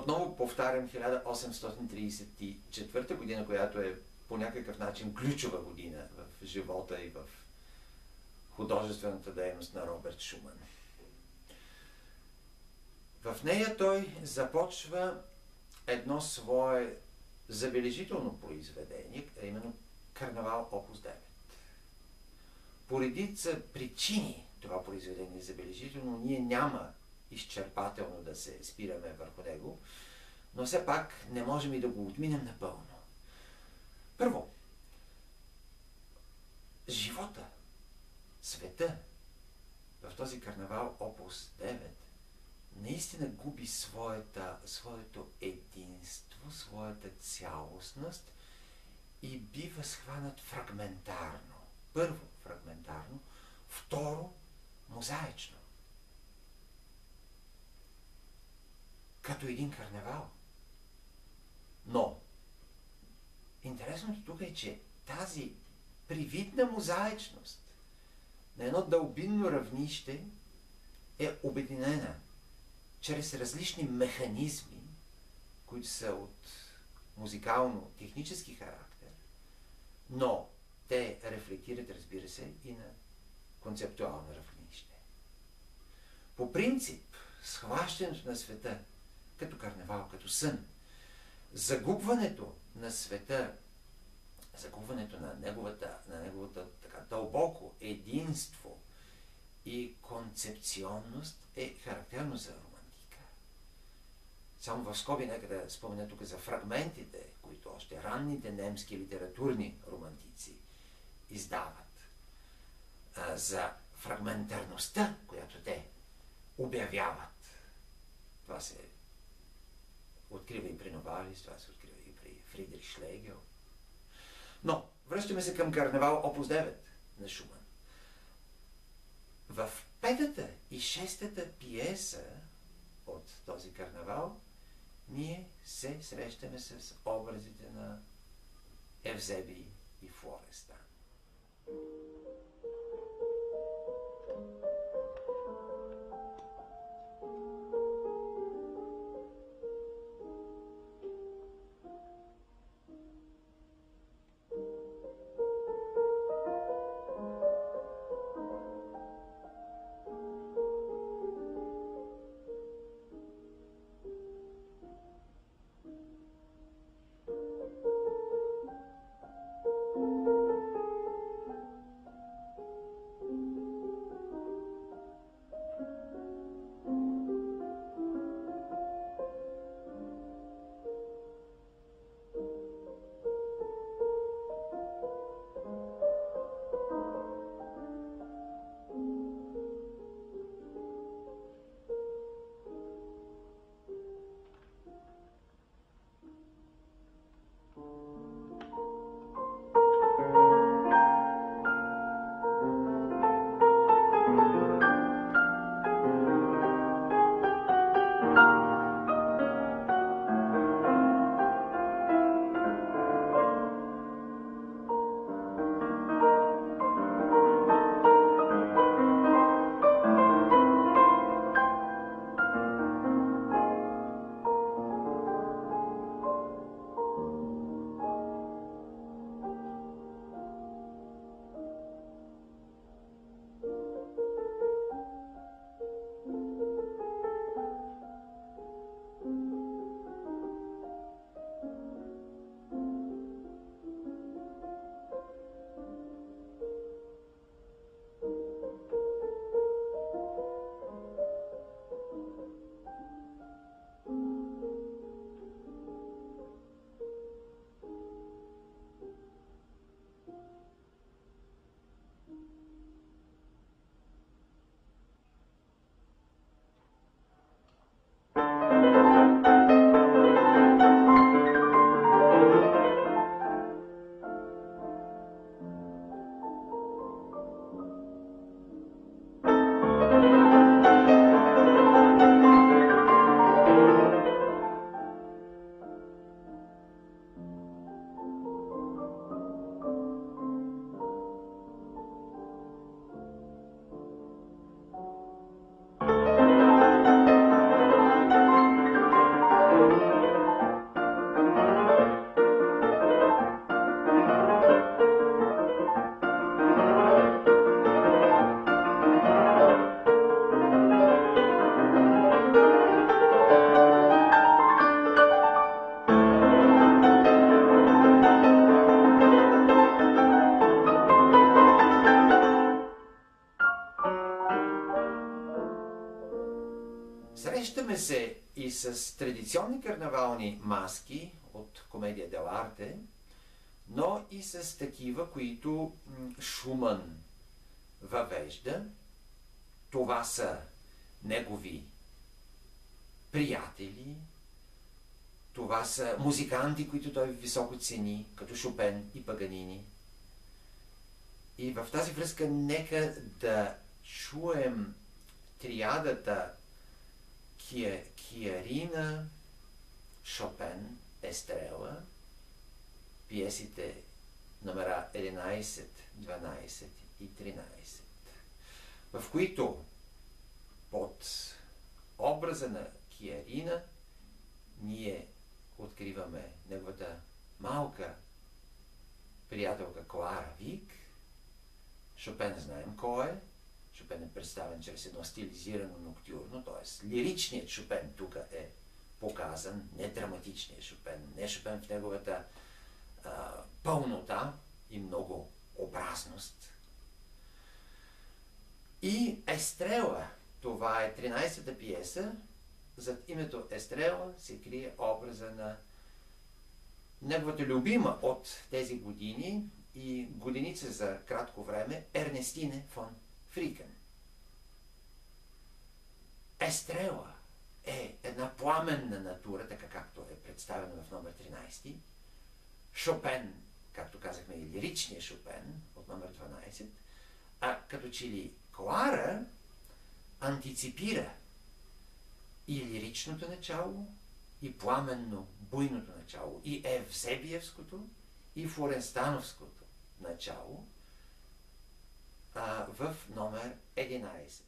отново повтарям 1834 година, която е по някакъв начин ключова година в живота и в художествената дейност на Роберт Шуман. В нея той започва едно свое забележително произведение, а именно Карнавал Опус 9. По редица причини това произведение е забележително, ние няма изчерпателно да се спираме върху него, но все пак не можем и да го отминем напълно. Първо, живота, света в този карнавал Опус 9 наистина губи своето единство, своята цялостност и бива схванат фрагментарно. Първо фрагментарно, второ мозаично. Като един карнавал. Но интересното тук е, че тази привидна мозаичност на едно дълбинно равнище е обединена чрез различни механизми, които са от музикално-технически характер, но те рефлектират, разбира се, и на концептуално равнище. По принцип, схващането на света като карнавал, като сън, загубването на света, загубването на неговата така дълбоко единство и концепционност е характерно за романтика. Само в скоби нека да спомена тук за фрагментите, които още ранните немски литературни романтици издават. За фрагментарността, която те обявяват. Това се открива и при Новалис, това се открива и при Фридрих Шлегел. Но, връщаме се към карнавал Опус 9 на Шуман. В петата и шестата пиеса от този карнавал ние се срещаме с образите на Евзебий и Флорестан. Срещаме се и с традиционни карнавални маски от комедия дел'арте, но и с такива, които Шуман въвежда. Това са негови приятели, това са музиканти, които той високо цени, като Шопен и Паганини. И в тази връзка нека да чуем триадата Киарина, Шопен, Естрела, пиесите номера 11, 12 и 13, в които под образа на Киарина ние откриваме неговата малка приятелка Клара Вик. Шопен знаем кой е. Шопен е представен чрез едно стилизирано ноктюрно, т.е. лиричният Шопен тук е показан, не драматичният Шопен, не Шопен в неговата пълнота и много образност. И Естрела, това е 13-та пиеса. Зад името Естрела се крие образа на неговата любима от тези години и годиница за кратко време Ернестине фон Фрикен. Естрела е една пламенна натура, така както е представена в номер 13. Шопен, както казахме, и лиричният Шопен от номер 12, а като че ли Клара антиципира и лиричното начало, и пламенно буйното начало, и евсебиевското, и флоренстановското начало в номер 11.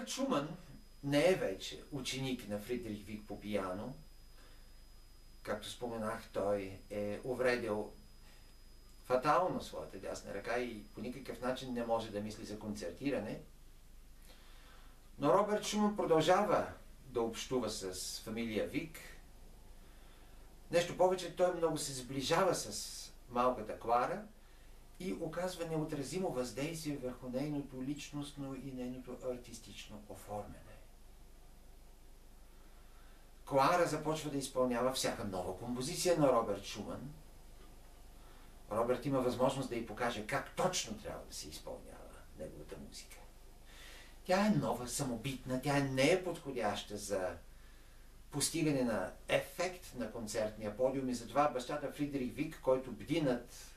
Робърт Шуман не е вече ученик на Фридрих Вик по пиано. Както споменах, той е увредил фатално своята дясна ръка и по никакъв начин не може да мисли за концертиране. Но Робърт Шуман продължава да общува с фамилия Вик. Нещо повече, той много се сближава с малката Клара и оказва неотразимо въздействие върху нейното личностно и нейното артистично оформяне. Клара започва да изпълнява всяка нова композиция на Робърт Шуман. Робърт има възможност да й покаже как точно трябва да се изпълнява неговата музика. Тя е нова, самобитна, тя не е подходяща за постигане на ефект на концертния подиум и затова бащата Фридрих Вик, който бди над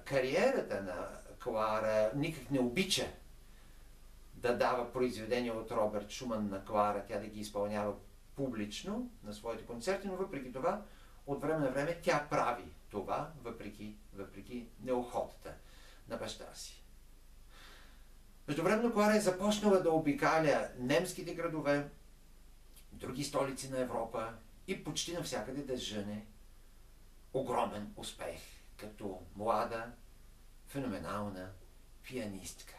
кариерата на Клара, никак не обича да дава произведения от Робърт Шуман на Клара, тя да ги изпълнява публично на своите концерти, но въпреки това, от време на време тя прави това, въпреки неохотата на баща си. Междувременно Клара е започнала да обикаля немските градове, други столици на Европа и почти навсякъде да жъне огромен успех като млада, феноменална пианистка.